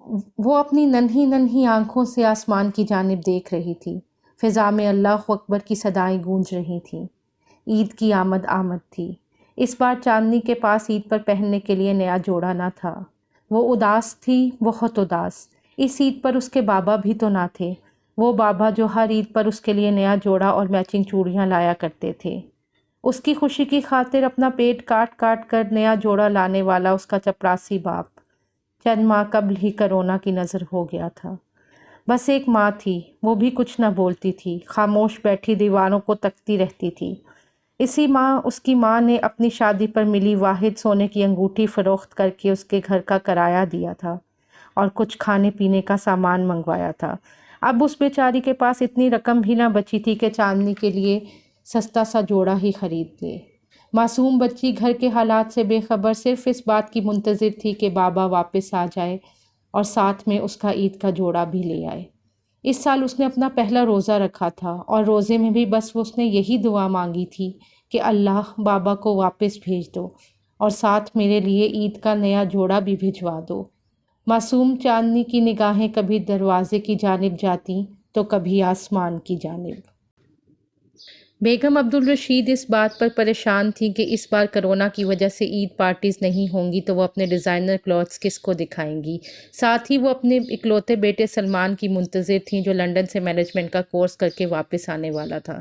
وہ اپنی ننھی ننھی آنکھوں سے آسمان کی جانب دیکھ رہی تھی۔ فضا میں اللہ اکبر کی صدائیں گونج رہی تھیں۔ عید کی آمد آمد تھی۔ اس بار چاندنی کے پاس عید پر پہننے کے لیے نیا جوڑا نہ تھا۔ وہ اداس تھی، بہت اداس۔ اس عید پر اس کے بابا بھی تو نہ تھے، وہ بابا جو ہر عید پر اس کے لیے نیا جوڑا اور میچنگ چوڑیاں لایا کرتے تھے۔ اس کی خوشی کی خاطر اپنا پیٹ کاٹ کاٹ کر نیا جوڑا لانے والا اس کا چپراسی باپ چند ماہ قبل ہی کرونا کی نظر ہو گیا تھا۔ بس ایک ماں تھی، وہ بھی کچھ نہ بولتی تھی، خاموش بیٹھی دیواروں کو تکتی رہتی تھی۔ اسی ماہ اس کی ماں نے اپنی شادی پر ملی واحد سونے کی انگوٹھی فروخت کر کے اس کے گھر کا کرایہ دیا تھا اور کچھ کھانے پینے کا سامان منگوایا تھا۔ اب اس بیچاری کے پاس اتنی رقم بھی نہ بچی تھی کہ چاندنی کے لیے سستا سا جوڑا ہی خرید لے۔ معصوم بچی گھر کے حالات سے بے خبر صرف اس بات کی منتظر تھی کہ بابا واپس آ جائے اور ساتھ میں اس کا عید کا جوڑا بھی لے آئے۔ اس سال اس نے اپنا پہلا روزہ رکھا تھا اور روزے میں بھی بس اس نے یہی دعا مانگی تھی کہ اللہ بابا کو واپس بھیج دو اور ساتھ میرے لیے عید کا نیا جوڑا بھی بھجوا دو۔ معصوم چاندنی کی نگاہیں کبھی دروازے کی جانب جاتی تو کبھی آسمان کی جانب۔ بیگم عبدالرشید اس بات پر پریشان تھی کہ اس بار کرونا کی وجہ سے عید پارٹیز نہیں ہوں گی تو وہ اپنے ڈیزائنر کلوتھس کس کو دکھائیں گی۔ ساتھ ہی وہ اپنے اکلوتے بیٹے سلمان کی منتظر تھیں جو لندن سے مینجمنٹ کا کورس کر کے واپس آنے والا تھا۔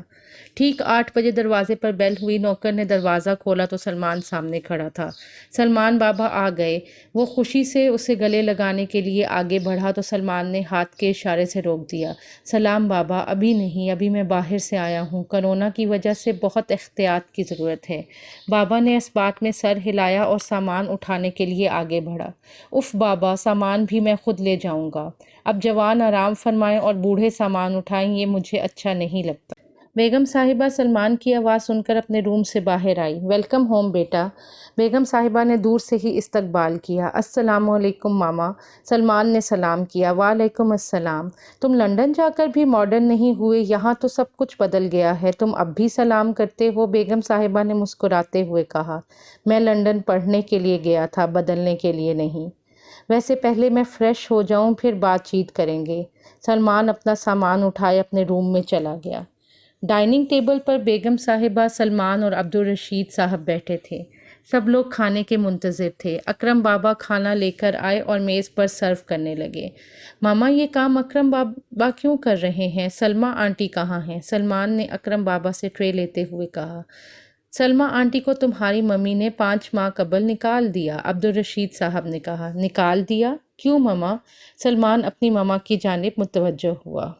ٹھیک 8 بجے دروازے پر بیل ہوئی، نوکر نے دروازہ کھولا تو سلمان سامنے کھڑا تھا۔ سلمان بابا آ گئے۔ وہ خوشی سے اسے گلے لگانے کے لیے آگے بڑھا تو سلمان نے ہاتھ کے اشارے سے روک دیا۔ سلام بابا، ابھی نہیں، ابھی میں باہر سے آیا ہوں، کرونا کی وجہ سے بہت احتیاط کی ضرورت ہے۔ بابا نے اس بات میں سر ہلایا اور سامان اٹھانے کے لیے آگے بڑھا۔ اف بابا، سامان بھی میں خود لے جاؤں گا۔ اب جوان آرام فرمائیں اور بوڑھے سامان اٹھائیں، یہ مجھے اچھا نہیں لگتا۔ بیگم صاحبہ سلمان کی آواز سن کر اپنے روم سے باہر آئی۔ ویلکم ہوم بیٹا۔ بیگم صاحبہ نے دور سے ہی استقبال کیا۔ السلام علیکم ماما۔ سلمان نے سلام کیا۔ وعلیکم السلام۔ تم لندن جا کر بھی ماڈرن نہیں ہوئے، یہاں تو سب کچھ بدل گیا ہے، تم اب بھی سلام کرتے ہو؟ بیگم صاحبہ نے مسکراتے ہوئے کہا۔ میں لندن پڑھنے کے لیے گیا تھا، بدلنے کے لیے نہیں۔ ویسے پہلے میں فریش ہو جاؤں، پھر بات چیت کریں گے۔ سلمان اپنا سامان اٹھائے اپنے روم میں چلا گیا۔ ڈائننگ ٹیبل پر بیگم صاحبہ، سلمان اور عبدالرشید صاحب بیٹھے تھے۔ سب لوگ کھانے کے منتظر تھے۔ اکرم بابا کھانا لے کر آئے اور میز پر سرو کرنے لگے۔ ماما، یہ کام اکرم بابا کیوں کر رہے ہیں؟ سلمہ آنٹی کہاں ہیں؟ سلمان نے اکرم بابا سے ٹرے لیتے ہوئے کہا۔ سلمہ آنٹی کو تمہاری ممی نے 5 ماہ قبل نکال دیا، عبدالرشید صاحب نے کہا۔ نکال دیا؟ کیوں ماما؟ سلمان اپنی ماما کی جانب متوجہ ہوا۔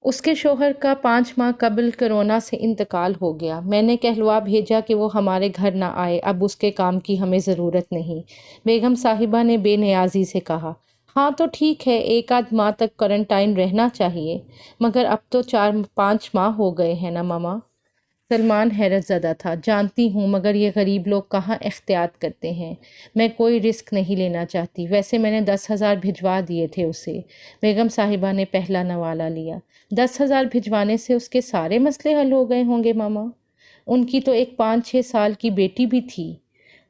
اس کے شوہر کا 5 ماہ قبل کرونا سے انتقال ہو گیا۔ میں نے کہلوا بھیجا کہ وہ ہمارے گھر نہ آئے، اب اس کے کام کی ہمیں ضرورت نہیں۔ بیگم صاحبہ نے بے نیازی سے کہا۔ ہاں تو ٹھیک ہے، 1 آدھ ماہ تک کوارنٹائن رہنا چاہیے، مگر اب تو 4-5 ماہ ہو گئے ہیں نا ماما۔ سلمان حیرت زدہ تھا۔ جانتی ہوں، مگر یہ غریب لوگ کہاں احتیاط کرتے ہیں، میں کوئی رسک نہیں لینا چاہتی۔ ویسے میں نے 10,000 بھجوا دیے تھے اسے۔ بیگم صاحبہ نے پہلا نوالہ لیا۔ 10,000 بھجوانے سے اس کے سارے مسئلے حل ہو گئے ہوں گے ماما؟ ان کی تو ایک 5-6 سال کی بیٹی بھی تھی،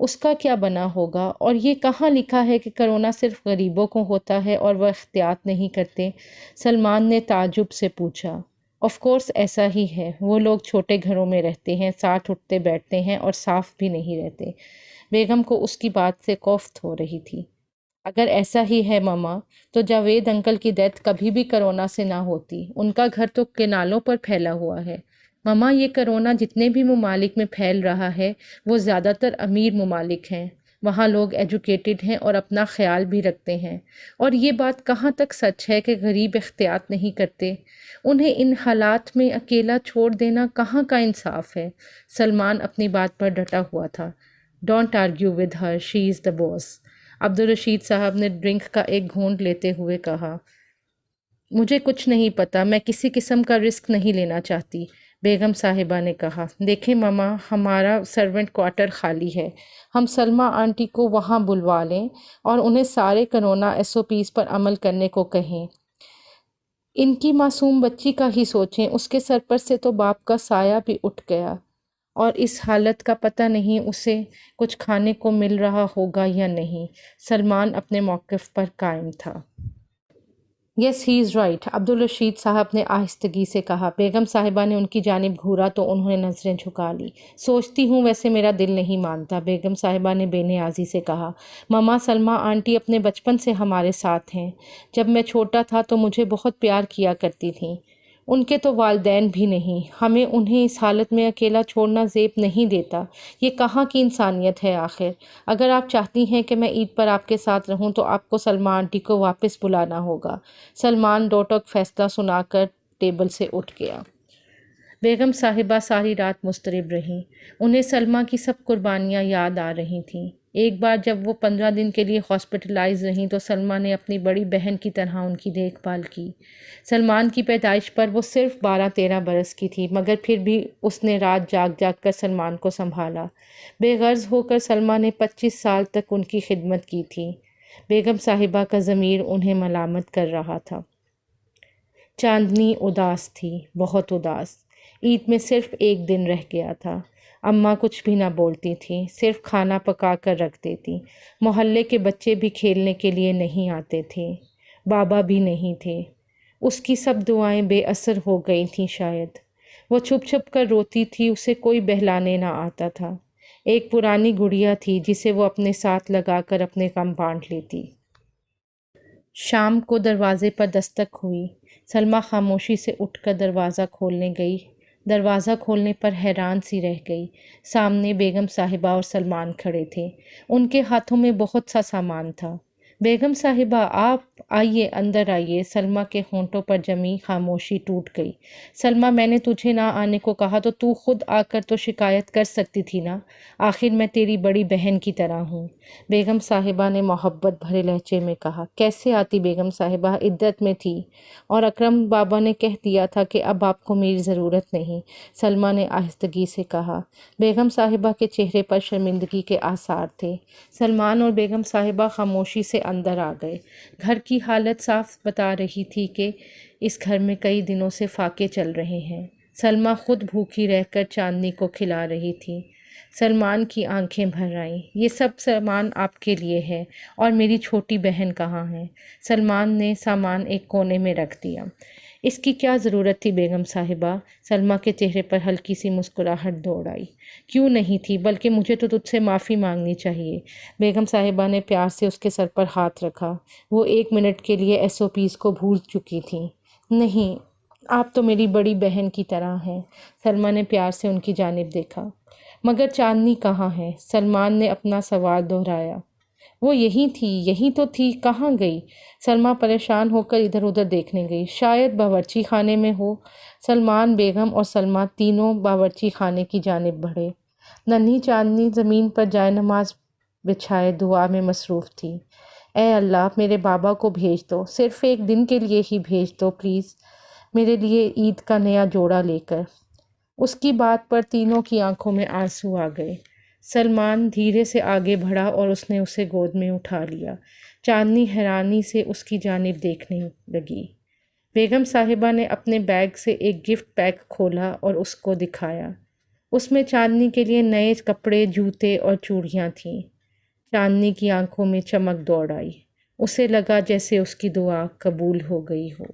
اس کا کیا بنا ہوگا؟ اور یہ کہاں لکھا ہے کہ کرونا صرف غریبوں کو ہوتا ہے اور وہ احتیاط نہیں کرتے؟ سلمان نے تعجب سے پوچھا۔ آف کورس ایسا ہی ہے، وہ لوگ چھوٹے گھروں میں رہتے ہیں، ساتھ اٹھتے بیٹھتے ہیں اور صاف بھی نہیں رہتے۔ بیگم کو اس کی بات سے کوفت ہو رہی تھی۔ اگر ایسا ہی ہے ماما، تو جاوید انکل کی ڈیتھ کبھی بھی کرونا سے نہ ہوتی، ان کا گھر تو کینالوں پر پھیلا ہوا ہے۔ ماما، یہ کرونا جتنے بھی ممالک میں پھیل رہا ہے وہ زیادہ تر امیر ممالک ہیں، وہاں لوگ ایجوکیٹڈ ہیں اور اپنا خیال بھی رکھتے ہیں، اور یہ بات کہاں تک سچ ہے کہ غریب احتیاط نہیں کرتے؟ انہیں ان حالات میں اکیلا چھوڑ دینا کہاں کا انصاف ہے؟ سلمان اپنی بات پر ڈٹا ہوا تھا۔ ڈونٹ آرگیو ود ہر، شی از دا باس۔ عبدالرشید صاحب نے ڈرنک کا ایک گھونٹ لیتے ہوئے کہا۔ مجھے کچھ نہیں پتا، میں کسی قسم کا رسک نہیں لینا چاہتی۔ بیگم صاحبہ نے کہا۔ دیکھیں ماما، ہمارا سرونٹ کوارٹر خالی ہے، ہم سلمہ آنٹی کو وہاں بلوا لیں اور انہیں سارے کرونا SOPs پر عمل کرنے کو کہیں۔ ان کی معصوم بچی کا ہی سوچیں، اس کے سر پر سے تو باپ کا سایہ بھی اٹھ گیا۔ اور اس حالت کا پتہ نہیں اسے کچھ کھانے کو مل رہا ہوگا یا نہیں۔ سلمان اپنے موقف پر قائم تھا۔ یس ہی از رائٹ، عبدالرشید صاحب نے آہستگی سے کہا۔ بیگم صاحبہ نے ان کی جانب گھورا تو انہوں نے نظریں جھکا لی۔ سوچتی ہوں ویسے میرا دل نہیں مانتا، بیگم صاحبہ نے بے نیازی سے کہا۔ ماما سلمیٰ آنٹی اپنے بچپن سے ہمارے ساتھ ہیں۔ جب میں چھوٹا تھا تو مجھے بہت پیار کیا کرتی تھیں۔ ان کے تو والدین بھی نہیں، ہمیں انہیں اس حالت میں اکیلا چھوڑنا زیب نہیں دیتا۔ یہ کہاں کی انسانیت ہے آخر؟ اگر آپ چاہتی ہیں کہ میں عید پر آپ کے ساتھ رہوں تو آپ کو سلمیٰ آنٹی کو واپس بلانا ہوگا۔ سلمان دو ٹوک فیصلہ سنا کر ٹیبل سے اٹھ گیا۔ بیگم صاحبہ ساری رات مضطرب رہیں۔ انہیں سلمیٰ کی سب قربانیاں یاد آ رہی تھیں۔ ایک بار جب وہ 15 دن کے لیے ہاسپٹلائز رہیں تو سلمیٰ نے اپنی بڑی بہن کی طرح ان کی دیکھ بھال کی۔ سلمان کی پیدائش پر وہ صرف 12-13 برس کی تھی، مگر پھر بھی اس نے رات جاگ جاگ کر سلمان کو سنبھالا۔ بے غرض ہو کر سلمیٰ نے 25 سال تک ان کی خدمت کی تھی۔ بیگم صاحبہ کا ضمیر انہیں ملامت کر رہا تھا۔ چاندنی اداس تھی، بہت اداس۔ عید میں صرف ایک دن رہ گیا تھا۔ اماں کچھ بھی نہ بولتی تھیں، صرف کھانا پکا کر رکھ دیتی۔ محلے کے بچے بھی کھیلنے کے لیے نہیں آتے تھے، بابا بھی نہیں تھے۔ اس کی سب دعائیں بے اثر ہو گئی تھیں شاید۔ وہ چھپ چھپ کر روتی تھی، اسے کوئی بہلانے نہ آتا تھا۔ ایک پرانی گڑیا تھی جسے وہ اپنے ساتھ لگا کر اپنے غم بانٹ لیتی۔ شام کو دروازے پر دستک ہوئی۔ سلمیٰ خاموشی سے اٹھ کر دروازہ کھولنے گئی۔ دروازہ کھولنے پر حیران سی رہ گئی۔ سامنے بیگم صاحبہ اور سلمان کھڑے تھے۔ ان کے ہاتھوں میں بہت سا سامان تھا۔ بیگم صاحبہ آپ آئیے، اندر آئیے۔ سلمیٰ کے ہونٹوں پر جمی خاموشی ٹوٹ گئی۔ سلمیٰ میں نے تجھے نہ آنے کو کہا تو تو خود آ کر تو شکایت کر سکتی تھی نا، آخر میں تیری بڑی بہن کی طرح ہوں۔ بیگم صاحبہ نے محبت بھرے لہجے میں کہا۔ کیسے آتی بیگم صاحبہ، عدت میں تھی اور اکرم بابا نے کہہ دیا تھا کہ اب آپ کو میری ضرورت نہیں، سلمیٰ نے آہستگی سے کہا۔ بیگم صاحبہ کے چہرے پر شرمندگی کے آثار تھے۔ سلمان اور بیگم صاحبہ خاموشی سے اندر آ گئے۔ گھر کی حالت صاف بتا رہی تھی کہ اس گھر میں کئی دنوں سے فاقے چل رہے ہیں۔ سلمیٰ خود بھوکی رہ کر چاندنی کو کھلا رہی تھی۔ سلمان کی آنکھیں بھر آئیں۔ یہ سب سامان آپ کے لیے ہے، اور میری چھوٹی بہن کہاں ہے؟ سلمان نے سامان ایک کونے میں رکھ دیا۔ اس کی کیا ضرورت تھی بیگم صاحبہ؟ سلمیٰ کے چہرے پر ہلکی سی مسکراہٹ دوڑ آئی۔ کیوں نہیں تھی، بلکہ مجھے تو تجھ سے معافی مانگنی چاہیے۔ بیگم صاحبہ نے پیار سے اس کے سر پر ہاتھ رکھا۔ وہ 1 منٹ کے لیے SOPs کو بھول چکی تھیں۔ نہیں، آپ تو میری بڑی بہن کی طرح ہیں۔ سلمیٰ نے پیار سے ان کی جانب دیکھا۔ مگر چاندنی کہاں ہے؟ سلمان نے اپنا سوال دہرایا۔ وہ یہی تھی، یہی تو تھی، کہاں گئی؟ سلمیٰ پریشان ہو کر ادھر ادھر دیکھنے گئی۔ شاید باورچی خانے میں ہو۔ سلمان، بیگم اور سلمیٰ تینوں باورچی خانے کی جانب بڑھے۔ ننھی چاندنی زمین پر جائے نماز بچھائے دعا میں مصروف تھی۔ اے اللہ، میرے بابا کو بھیج دو، صرف 1 دن کے لیے ہی بھیج دو پلیز، میرے لیے عید کا نیا جوڑا لے کر۔ اس کی بات پر تینوں کی آنکھوں میں آنسو آ گئے۔ سلمان دھیرے سے آگے بڑھا اور اس نے اسے گود میں اٹھا لیا۔ چاندنی حیرانی سے اس کی جانب دیکھنے لگی۔ بیگم صاحبہ نے اپنے بیگ سے ایک گفٹ پیک کھولا اور اس کو دکھایا۔ اس میں چاندنی کے لیے نئے کپڑے، جوتے اور چوڑیاں تھیں۔ چاندنی کی آنکھوں میں چمک دوڑ آئی۔ اسے لگا جیسے اس کی دعا قبول ہو گئی ہو۔